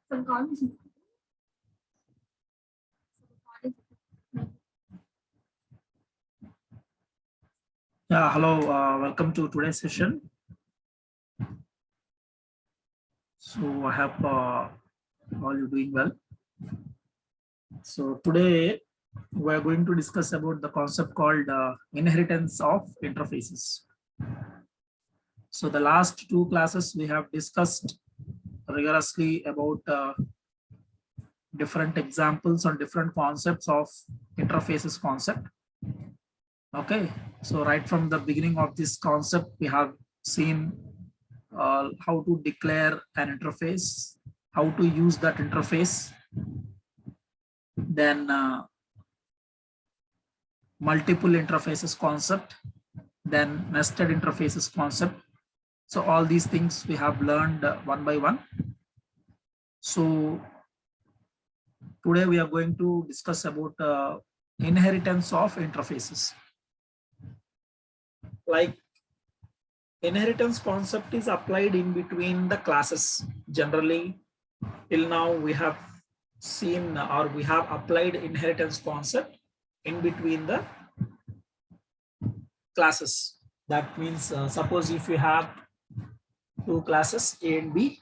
Yeah, hello, welcome to today's session. So I hope all you doing well. So today we are going to discuss about the concept called inheritance of interfaces. So the last two classes we have discussed rigorously about different examples or different concepts of interfaces concept. Okay, so right from the beginning of this concept, we have seen how to declare an interface, how to use that interface, then multiple interfaces concept, then nested interfaces concept. So all these things we have learned one by one. So today we are going to discuss about inheritance of interfaces. Like inheritance concept is applied in between the classes. Generally, till now we have seen or we have applied inheritance concept in between the classes. That means suppose if you have two classes A and B,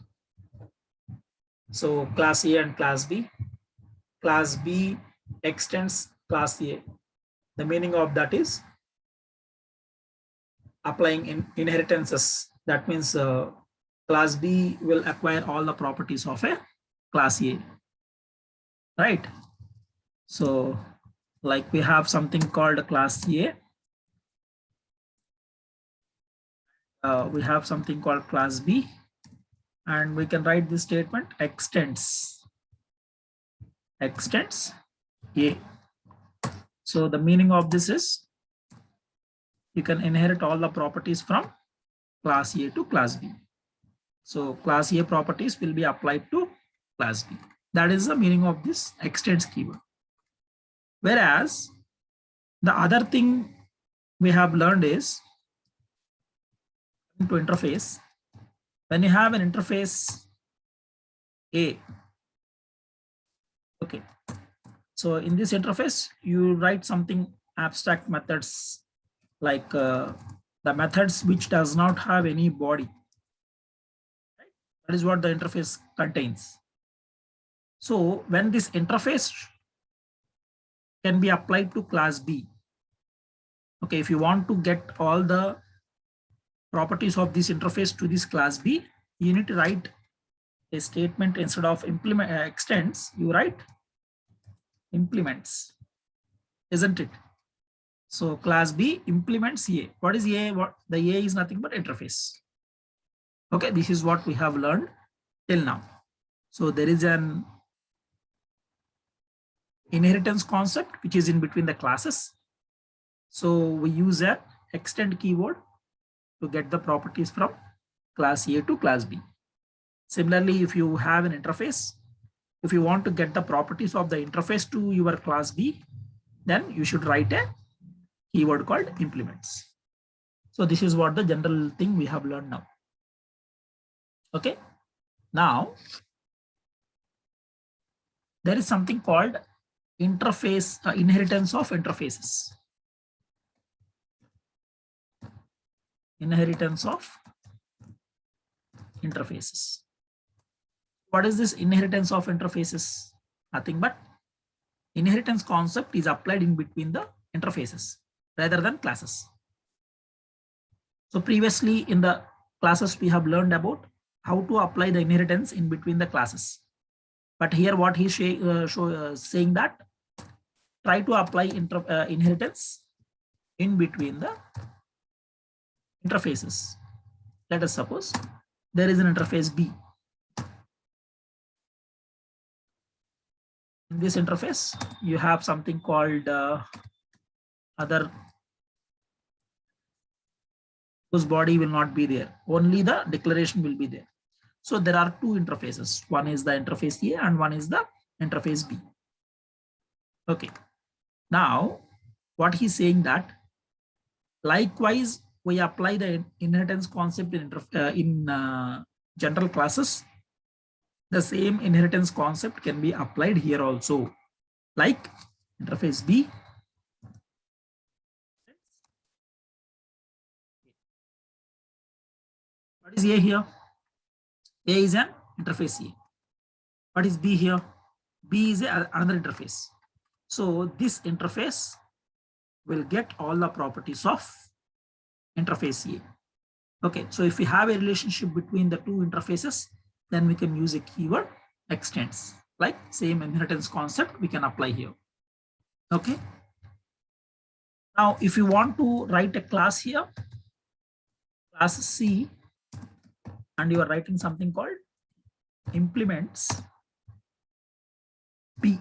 so class A and class B extends class A. The meaning of that is applying inheritances. That means class B will acquire all the properties of a class A, right? So like we have something called class A. We have something called class B, and we can write this statement extends A. So the meaning of this is you can inherit all the properties from class A to class B. So class A properties will be applied to class B. That is the meaning of this extends keyword. Whereas the other thing we have learned is to interface. When you have an interface A, okay. So in this interface, you write something abstract methods like the methods which does not have any body. Right? That is what the interface contains. So when this interface can be applied to class B, okay, if you want to get all the properties of this interface to this class B, you need to write a statement instead of implement extends, you write implements, isn't it? So class B implements A. What is A? What the A is nothing but interface. Okay, this is what we have learned till now. So there is an inheritance concept which is in between the classes. So we use an extend keyword to get the properties from class A to class B. Similarly, if you have an interface, if you want to get the properties of the interface to your class B, then you should write a keyword called implements. So this is what the general thing we have learned now. Okay. Now, there is something called interface inheritance of interfaces. Inheritance of interfaces. What is this inheritance of interfaces? Nothing but inheritance concept is applied in between the interfaces rather than classes. So previously in the classes we have learned about how to apply the inheritance in between the classes. But here what he's saying that try to apply inheritance in between the interfaces. Let us suppose there is an interface B. In this interface, you have something called other whose body will not be there. Only the declaration will be there. So there are two interfaces. One is the interface A and one is the interface B. Okay. Now, what he's saying that likewise, we apply the inheritance concept in general classes. the same inheritance concept can be applied here also, like interface B. What is A here? A is an interface A. What is B here? B is another interface. So this interface will get all the properties of interface A. Okay, so if we have a relationship between the two interfaces, then we can use a keyword extends, like same inheritance concept we can apply here. Okay. Now, if you want to write a class here, class C, and you are writing something called implements B.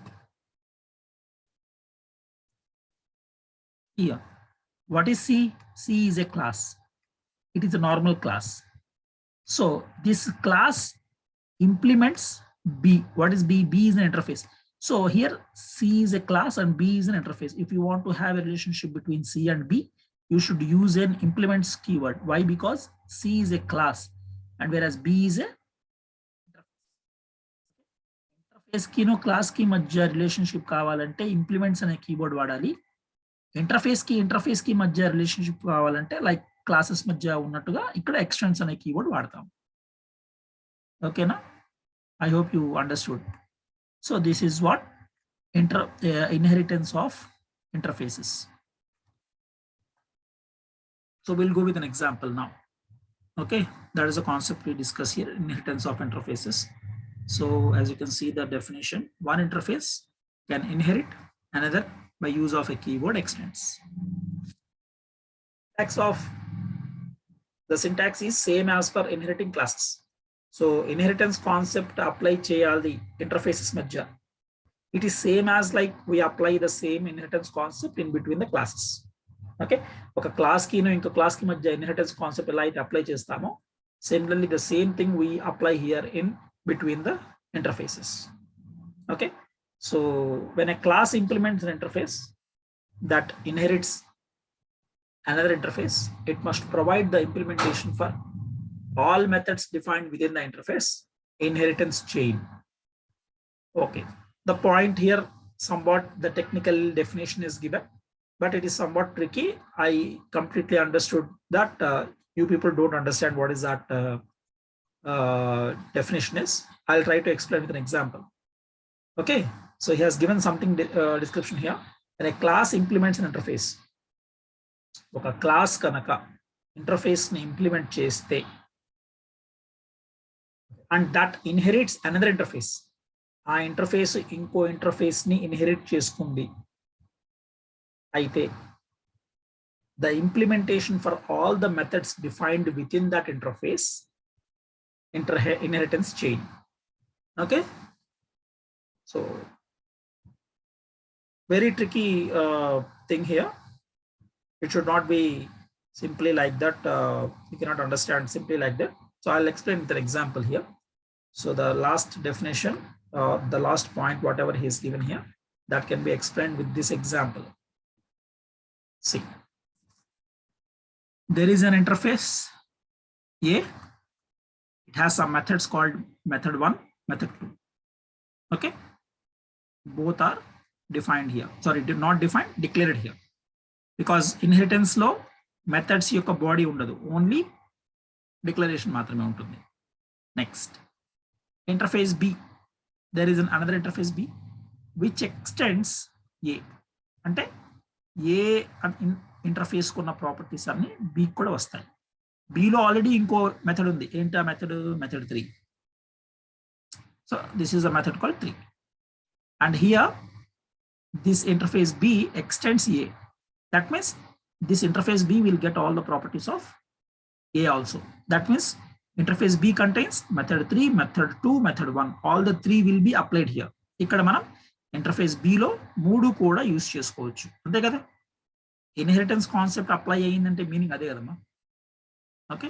Here, what is C? C is a class. It is a normal class. So this class implements B. What is B? B is an interface. So here C is a class and B is an interface. If you want to have a relationship between C and B, you should use an implements keyword. Why? Because C is a class and whereas B is a interface ki no class ki madhya relationship kavalante implements ane keyword vadali. Interface ki madhya relationship kavalante like classes madhya unnatuga ikkada extends ane keyword vaadtam. Okay na? I hope you understood. So this is what inheritance of interfaces. So we'll go with an example now. Okay, that is a concept we discuss here, inheritance of interfaces. So as you can see the definition, one interface can inherit another by use of a keyword extends. The syntax is same as for inheriting classes. So inheritance concept apply cheyali interfaces madhya. It is same as like we apply the same inheritance concept in between the classes. Okay, oka class ki no inko class ki madhya inheritance concept ela aithe apply chestamo, similarly the same thing we apply here in between the interfaces. Okay, so when a class implements an interface that inherits another interface, it must provide the implementation for all methods defined within the interface inheritance chain. Okay, the point here, somewhat the technical definition is given, but it is somewhat tricky. I completely understood that you people don't understand what is that definition is. I'll try to explain with an example. Okay, so he has given something description here. When a class implements an interface, oka class kanaka interface ni implement cheste and that inherits another interface, ఆ interface ఇంకో interface ని inherit చేసుకుంది అయితే the implementation for all the methods defined within that interface inheritance chain. Okay, so very tricky thing here. It should not be simply like that. You cannot understand simply like that. So I'll explain with an example here. So the last definition, the last point, whatever he is given here, that can be explained with this example. See, there is an interface A. It has some methods called method 1, method 2. Okay, both are defined here. Sorry, not defined, declared here. Because inheritance law methods యొక్క body ఉండదు, only declaration మాత్రమే ఉంటుంది. Next, interface B. There is another interface B which extends A. అంటే A interface కున్న properties అన్ని B కూడా వస్తాయి. B లో ఆల్రెడీ ఇంకో మెథడ్ ఉంది. ఏంటి ఆ method? Method 3. So this is a method called 3. And here this interface B extends A. That means this interface B will get all the properties of A also. That means interface B contains method 3, method 2, method 1. All the 3 will be applied here. ఇక్కడ మనం interface B లో 3 కూడా use చేసుకోవచ్చు. అంతే కదా? Inheritance concept apply అయ్యిందంటే meaning అదే కదమ్మా. Okay,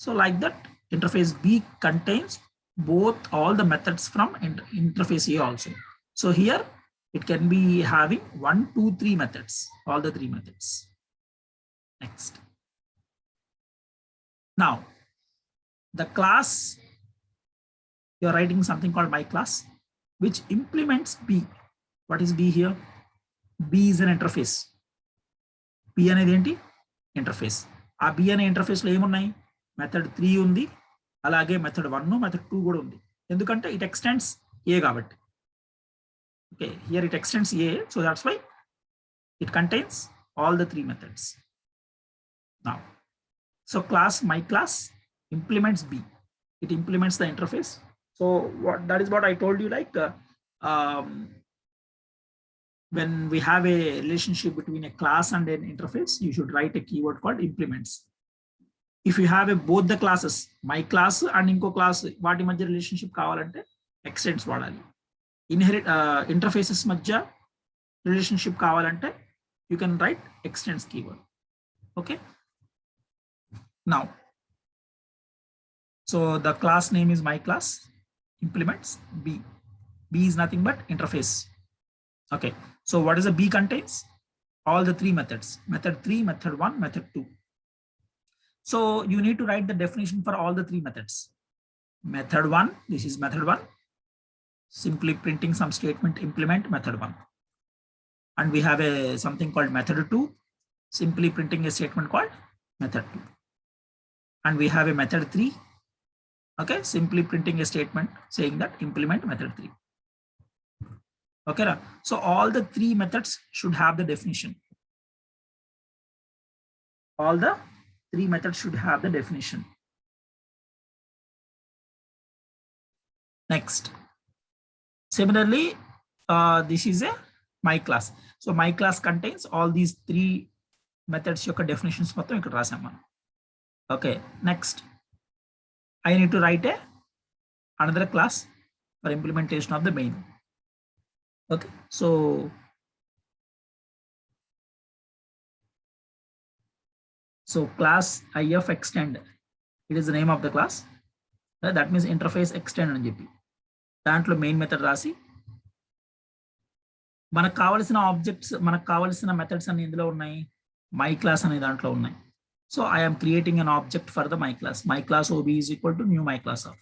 so like that interface B contains both all the methods from interface A also. So here it can be having 1, 2, 3 methods, all the 3 methods. Next. Now, the class you're writing something called my class, which implements B. What is B here? B is an interface. B అనేది ఏంటి? Interface. ఆ B అనే interface లో ఏమున్నాయి? Method 3 ఉంది, అలాగే method 1 method 2 కూడా ఉంది. ఎందుకంటే ఇట్ ఎక్స్టెండ్స్ A కాబట్టి. Okay, here it extends A, so that's why it contains all the 3 methods. Now, so class my class implements B. It implements the interface. So that is what I told you, like when we have a relationship between a class and an interface, you should write a keyword called implements. If you have both the classes, my class and inko class, వాటి మధ్య relationship కావాలంటే extends వాడాలి. Interfaces మధ్య relationship కావాలంటే you can write extends keyword. Okay. Now, so the class name is my class implements B. B is nothing but interface. Okay. So what is a B contains? All the 3 methods, method 3, method 1, method 2. So you need to write the definition for all the 3 methods. Method 1, this is method 1, simply printing some statement implement method 1. And we have something called method 2, simply printing a statement called method 2. And we have a method 3, okay, simply printing a statement saying that implement method 3. Okay, so all the 3 methods should have the definition. All the 3 methods should have the definition. Next, similarly, this is a my class. So my class contains all these 3 methods యొక్క definitions మొత్తం ఇక్కడ రాసాం మనం. Okay, next, I need to write another class for implementation of the main. Okay, so class if extend, it is the name of the class. That means interface extend అని చెప్పి దాంట్లో main method రాసి మనకు కావాల్సిన objects, మనకు కావాల్సిన methods అన్ని ఇందులో ఉన్నాయి, మై క్లాస్ అనే దాంట్లో ఉన్నాయి. So I am creating an object for the my class. My class OB is equal to new my class of.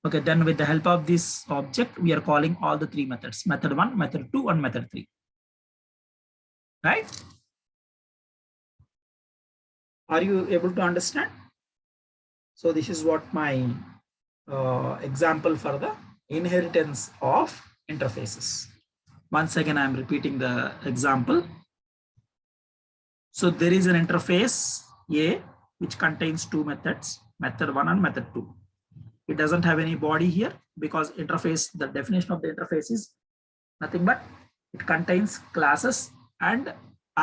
Okay, then with the help of this object, we are calling all the 3 methods, method 1, method 2, and method 3. Right? Are you able to understand? So this is what my example for the inheritance of interfaces. Once again, I am repeating the example. So there is an interface A which contains 2 methods, method 1 and method 2. It doesn't have any body here because interface, the definition of the interface is nothing but it contains classes and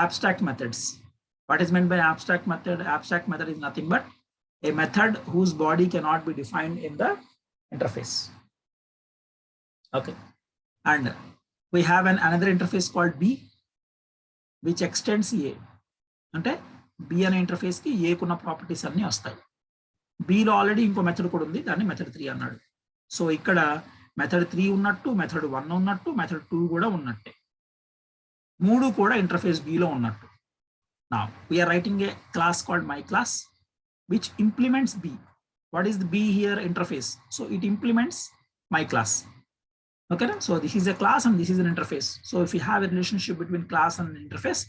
abstract methods. What is meant by abstract method? Abstract method is nothing but a method whose body cannot be defined in the interface. Okay, and we have another interface called B which extends A. అంటే B అనే interface కి A కున్న properties అన్ని వస్తాయి. B లో already ఇంకో method కూడా ఉంది, దాన్ని మెథడ్ 3 అన్నాడు. సో ఇక్కడ మెథడ్ 3 ఉన్నట్టు, మెథడ్ 1 ఉన్నట్టు, మెథడ్ 2 కూడా ఉన్నట్టే, 3 కూడా ఇంటర్ఫేస్ B లో ఉన్నట్టు. Now we are writing a class called my class which implements B. What is the B here? Interface. So it implements my class. Okay, so this is a class and this is an interface. So if you have a relationship between class and interface,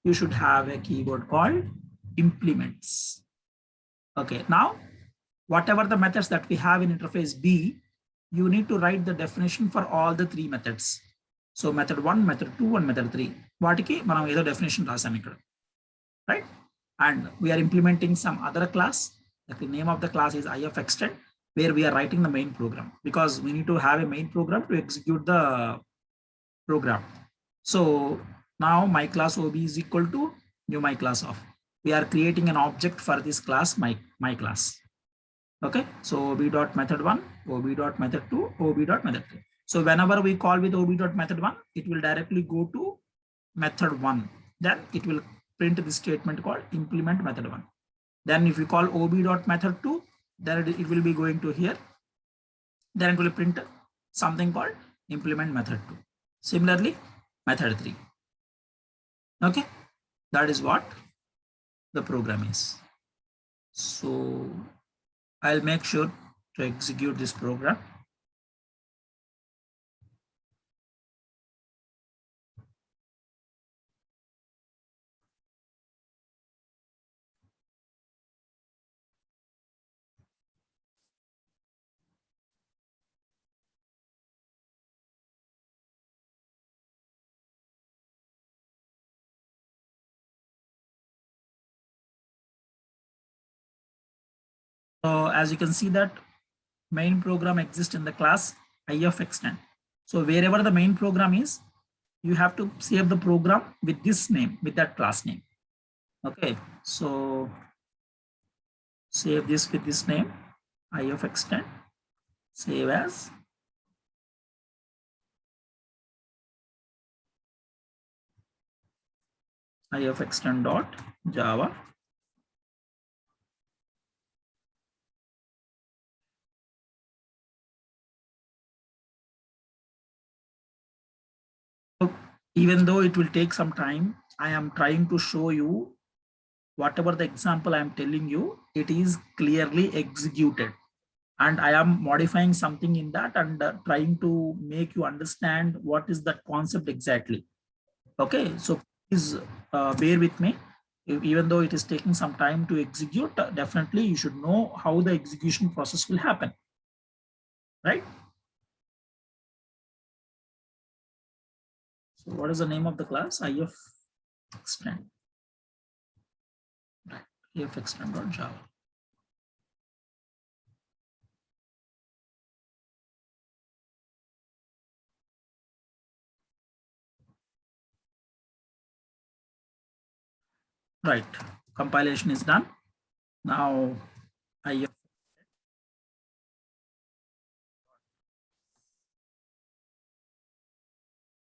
you should have a keyword called implements. Okay, now whatever the methods that we have in interface B, you need to write the definition for all the 3 methods. So method 1, method 2, and method 3. వాటికి మనం ఏదో definition రాసాం ఇక్కడ, right? And we are implementing some other class. The name of the class is ifExtend, where we are writing the main program because we need to have a main program to execute the program. So now my class OB is equal to new my class of. We are creating an object for this class my class. Okay, so OB dot method 1, OB dot method 2, OB dot method 3. So whenever we call with OB dot method 1, it will directly go to method 1. Then it will print the statement called implement method 1. Then if you call OB dot method 2, then it will be going to here. Then it will print something called implement method 2. Similarly, method 3. Okay, that is what the program is. So I'll make sure to execute this program. So as you can see that main program exists in the class IFExtend. So wherever the main program is, you have to save the program with this name, with that class name. Okay, so save this with this name, IFExtend, save as. IFExtend.java. Even though it will take some time, I am trying to show you whatever the example I am telling you, it is clearly executed. And I am modifying something in that and trying to make you understand what is the concept exactly. Okay, so please bear with me. Even though it is taking some time to execute, definitely you should know how the execution process will happen, right? So what is the name of the class? IFExtend. Right, IFExtend.java. Right, compilation is done. Now IF.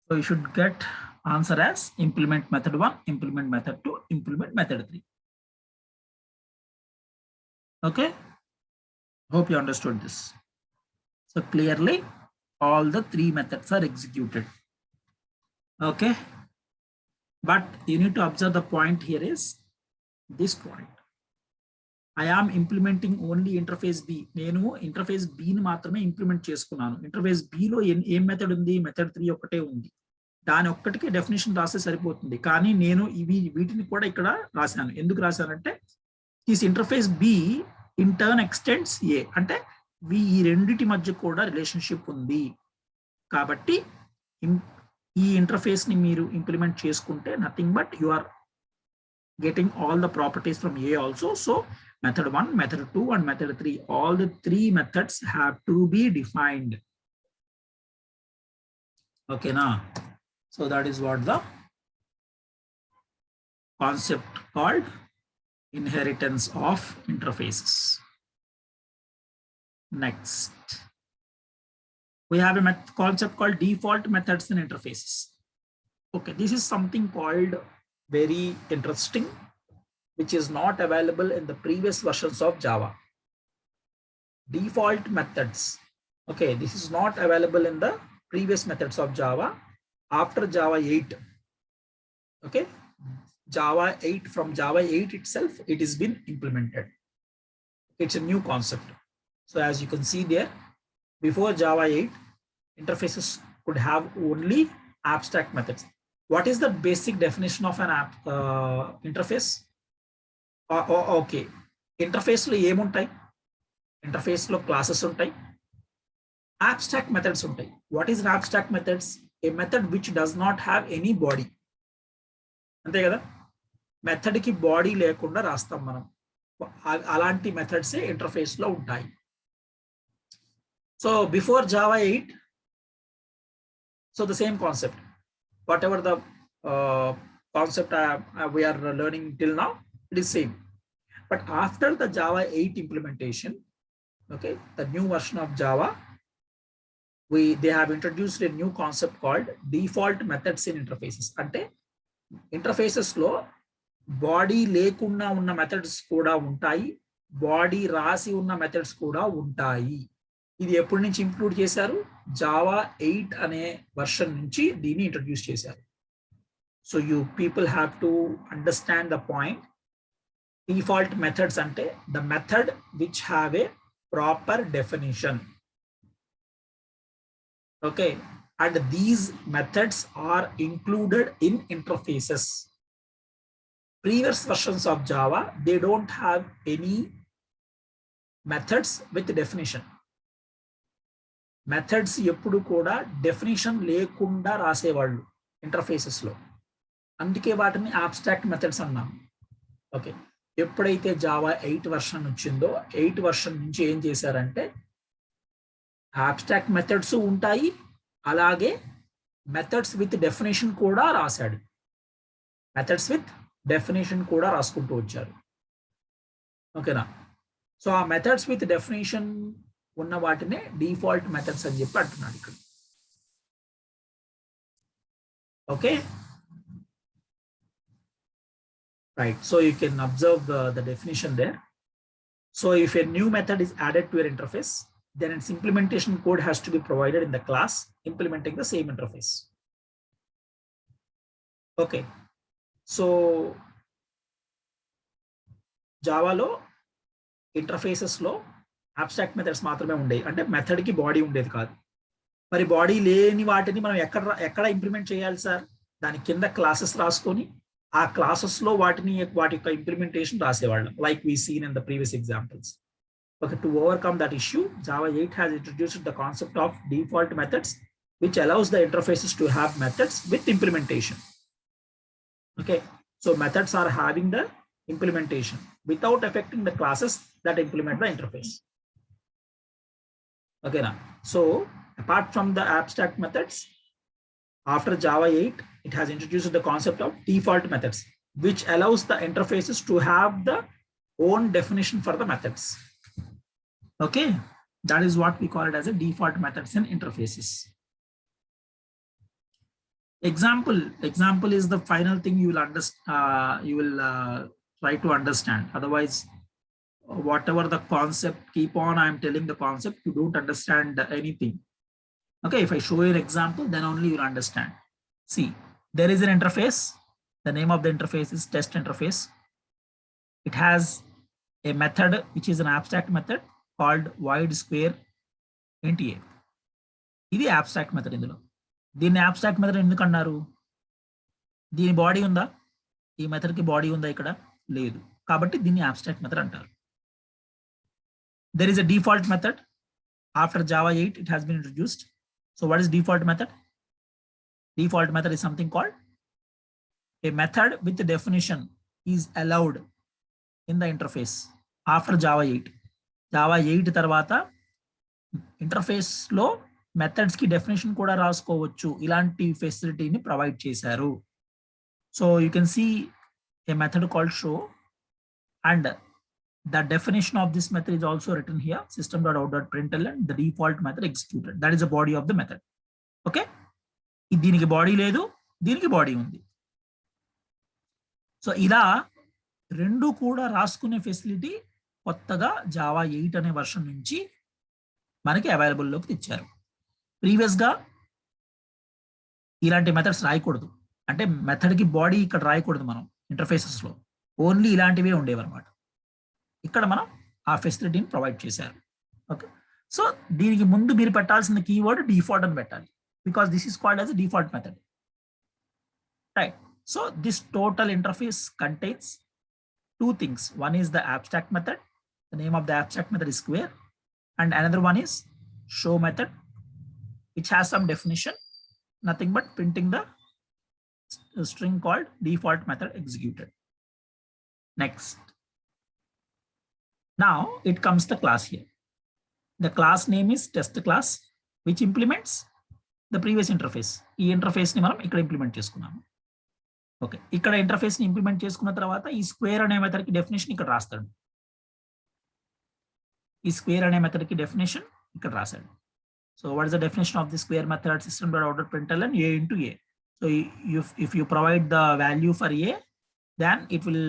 So you should get answer as implement method 1, implement method 2, implement method 3. Okay, hope you understood this. So clearly all the 3 methods are executed. Okay, but you need to observe the point here is this point. I am implementing only interface B. నేను interface B ని మాత్రమే implement చేసుకున్నాను. Interface B లో ఏం method ఉంది? Method 3 ఒకటే ఉంది. దాని ఒక్కటికే డెఫినేషన్ రాస్తే సరిపోతుంది. కానీ నేను వీటిని కూడా ఇక్కడ రాశాను. ఎందుకు రాశానంటే this interface B in turn extends A, అంటే ఈ రెండిటి మధ్య కూడా రిలేషన్షిప్ ఉంది. కాబట్టి ఈ ఇంటర్ఫేస్ ని మీరు ఇంప్లిమెంట్ చేసుకుంటే nothing but you are getting all the properties from A also. So method 1, method 2 and method 3, all the 3 methods have to be defined. Okay, now so that is what the concept called inheritance of interfaces. Next, we have a concept called default methods in interfaces. Okay, this is something called very interesting, which is not available in the previous versions of Java. Default methods. Okay, this is not available in the previous methods of Java after Java 8. Okay, Java 8, from Java 8 itself, it has been implemented. It's a new concept. So as you can see there, before Java 8, interfaces could have only abstract methods. What is the basic definition of an app interface? Okay, interface lo emuntai? Interface lo classes untai, abstract methods untai. What is abstract methods? A method which does not have any body. ante kada, method ki body lekunda rastam manam. Alanti methods e interface lo untai. So before Java 8, so the same concept, whatever the concept we are learning till now, it is same. But after the Java 8 implementation, okay, the new version of Java, they have introduced a new concept called default methods in interfaces. Ante interfaces lo body lekunna unna methods kuda untayi, body rasi unna methods kuda untayi. ఇది ఎప్పటి నుంచి include చేశారు? Java 8 అనే version నుంచి దీన్ని introduce చేశారు. So you people have to understand the point. Default methods ante the method which have a proper definition. Okay, and these methods are included in interfaces. Previous versions of Java, they don't have any methods with definition. Methods ఎప్పుడు కూడా definition లేకుండా రాసేవాళ్ళు interfaces లో, అందుకే వాటిని abstract methods అన్నాం. Okay, ఎప్పుడైతే Java 8 version వచ్చిందో 8 వర్షన్ నుంచి ఏం చేశారంటే abstract methods ఉంటాయి, అలాగే మెథడ్స్ విత్ డెఫినేషన్ కూడా రాశాడు. మెథడ్స్ విత్ డెఫినేషన్ కూడా రాసుకుంటూ వచ్చారు. ఓకేనా, సో ఆ మెథడ్స్ విత్ డెఫినేషన్ ఉన్న వాటినే డిఫాల్ట్ మెథడ్స్ అని చెప్పి అంటున్నాడు ఇక్కడ. Okay, right. So you can observe the definition there. So if a new method is added to your interface, then its implementation code has to be provided in the class implementing the same interface. Okay, so జావాలో interfaces లో abstract methods మాత్రమే ఉండేవి, అంటే method కి body ఉండేది కాదు. మరి body లేని వాటిని మనం ఎక్కడ ఇంప్లిమెంట్ చేయాలి సార్? దాని కింద క్లాసెస్ రాసుకొని ఆ క్లాసెస్ లో వాటి యొక్క ఇంప్లిమెంటేషన్ రాసేవాళ్ళం, like we seen in the previous examples. Okay, to overcome that issue, Java 8 has introduced the concept of default methods, which allows the interfaces to have methods with implementation. Okay, so methods are having the implementation without affecting the classes that implement the interface. Okay, now, so apart from the abstract methods, after Java 8, it has introduced the concept of default methods, which allows the interfaces to have the own definition for the methods. Okay, that is what we call it as a default methods in interfaces. Example is the final thing you will understand. Try to understand. Otherwise, whatever the concept, keep on I am telling the concept, you don't understand anything. Okay, if I show you an example, then only you will understand. See, there is an interface. The name of the interface is test interface. It has a method which is an abstract method called void square int a. ఇది abstract method. ఇందులో దీన్ని abstract method ఎందుకు అన్నారు? దీని body ఉందా? ఈ method కి body ఉందా? ఇక్కడ లేదు, కాబట్టి దీన్ని abstract method అంటారు. There is a default method. After Java 8, it has been introduced. So what is default method? Default method is something called a method with the definition is allowed in the interface after Java 8. Java 8 తర్వాత interface లో methods కి definition కూడా రాసుకోవచ్చు, ఇలాంటి ఫెసిలిటీని provide చేశారు. So you can see a method called show, and the definition of this method is also written here, system.out.println the default method executed. That is the body of the method. Okay, దీనికి body లేదు, దీనికి body ఉంది. So ఇలా రెండు కూడా రాసుకునే facility కొత్తగా Java 8 అనే వర్షన్ నుంచి మనకి అవైలబుల్లోకి తెచ్చారు. ప్రీవియస్గా ఇలాంటి మెథడ్స్ రాయకూడదు, అంటే మెథడ్కి బాడీ ఇక్కడ రాయకూడదు మనం ఇంటర్ఫేసెస్లో, ఓన్లీ ఇలాంటివే ఉండేవి అనమాట. ఇక్కడ మనం ఆ ఫెసిలిటీని ప్రొవైడ్ చేశారు. ఓకే, సో దీనికి ముందు మీరు పెట్టాల్సిన కీవర్డ్ డిఫాల్ట్ అని పెట్టాలి, because this is called as a default method, right? So this total interface contains two things. One is the abstract method. The name of the abstract method is square, and another one is show method, which has some definition, nothing but printing the string called default method executed. Next, now it comes the class here. The class name is test class, which implements the previous interface. ఈ interface ని మనం ఇక్కడ implement చేసుకున్నాము. Okay, ఇక్కడ interface ని implement చేసుకున్న తర్వాత ఈ స్క్వేర్ అనే మెథడ్ కి డెఫినేషన్ ఇక్కడ రాస్తాడు. ఈ స్క్వేర్ అనే మెథడ్ కి డెఫినేషన్ ఇక్కడ రాశాడు. So what is the definition of the square method? system.out.println a into a. So if you provide the value for a, then it will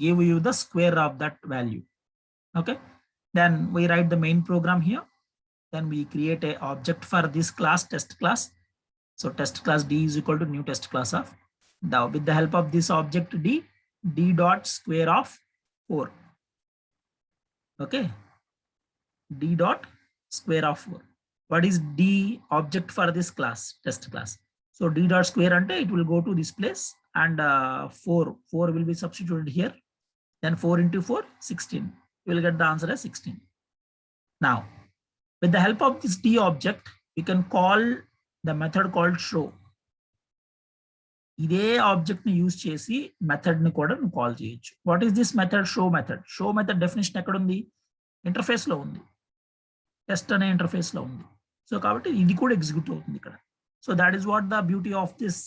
give you the square of that value. Okay, then we write the main program here. Then we create a object for this class, test class. So test class d is equal to new test class of. Now with the help of this object d dot square of 4. Okay, d dot square of 4. What is d object for this class, test class? So d dot square ante it will go to this place and 4 will be substituted here. Then 4 into 4, 16. You will get the answer as 16. Now, with the help of this d object, we can call the method called show. ఇదే object ని use చేసి method ని కూడా నువ్వు call చేయొచ్చు. What is this method? Show method. Show method definition ఎక్కడ ఉంది? Interface లో ఉంది, టెస్ట్ అనే ఇంటర్ఫేస్ లో ఉంది. సో కాబట్టి ఇది కూడా ఎగ్జిక్యూట్ అవుతుంది ఇక్కడ. So that is what the beauty of this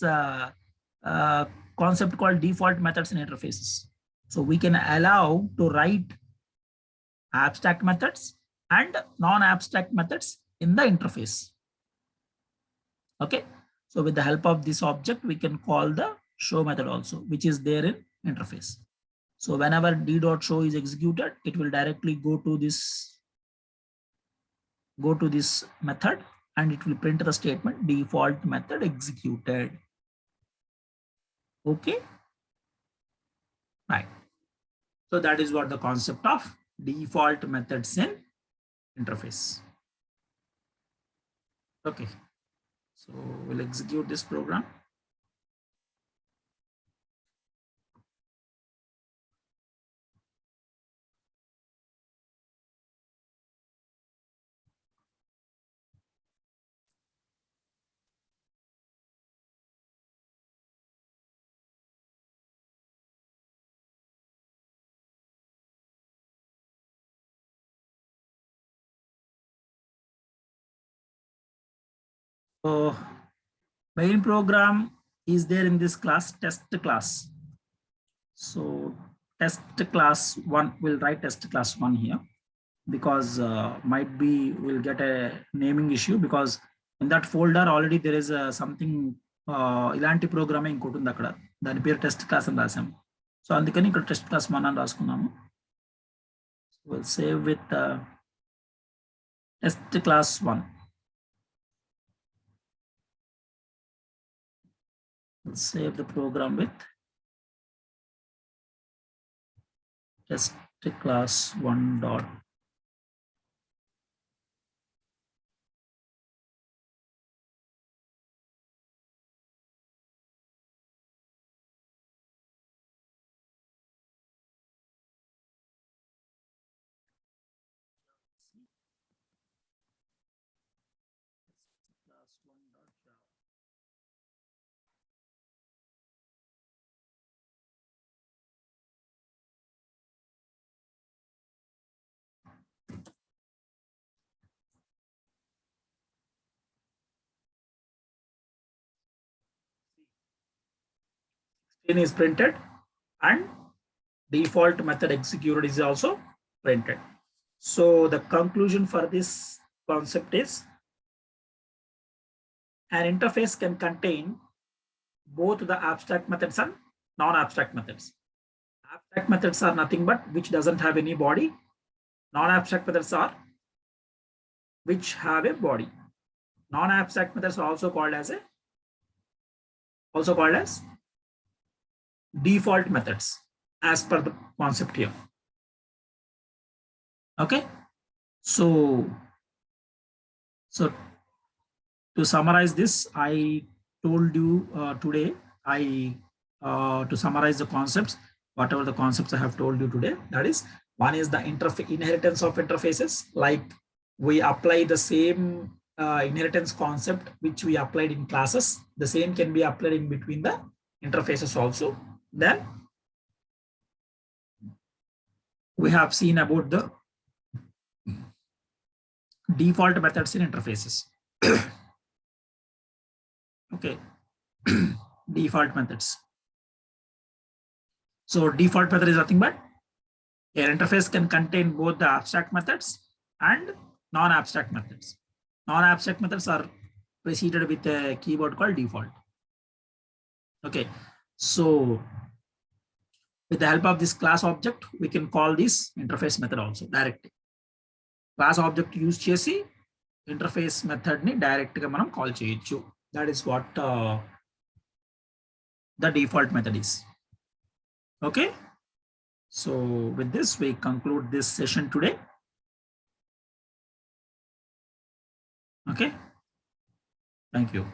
concept called default methods in interfaces. So we can allow to right abstract methods and non-abstract methods in the interface. Okay. So with the help of this object, we can call the show method also, which is there in interface. So whenever d.show is executed, it will directly go to this method and it will print the statement default method executed. Okay. Right. So that is what the concept of default methods in interface. Okay. So we'll execute this program. So main program is there in this class, test class. So test class 1, will write test class 1 here because might be we'll get a naming issue because in that folder already there is something ilanti programming ఇంకోటి ఉంది అక్కడ, దాని పేరు test class అని రాసాం. So అందుకని ఇక్కడ test class 1 అని రాసుకున్నాము. We'll save with test class 1. We'll save the program with test class 1 dot. Is printed and default method executed is also printed. So the conclusion for this concept is an interface can contain both the abstract methods and non-abstract methods. Abstract methods are nothing but which doesn't have any body. Non-abstract methods are which have a body. Non-abstract methods are also called as default methods as per the concept here. Okay. So to summarize this, I told you today, to summarize the concepts, whatever the concepts I have told you today, that is, one is the inheritance of interfaces. Like we apply the same inheritance concept which we applied in classes. The same can be applied in between the interfaces also. Then we have seen about the default methods in interfaces. Okay. Default methods. So default method is nothing but an interface can contain both the abstract methods and non-abstract methods. Non-abstract methods are preceded with a keyword called default. Okay. So with the help of this class object, we can call this interface method also directly. Class object use chesi interface method ni direct ga manam call cheyochu. That is what the default method is. Okay. So with this, we conclude this session today. Okay. Thank you.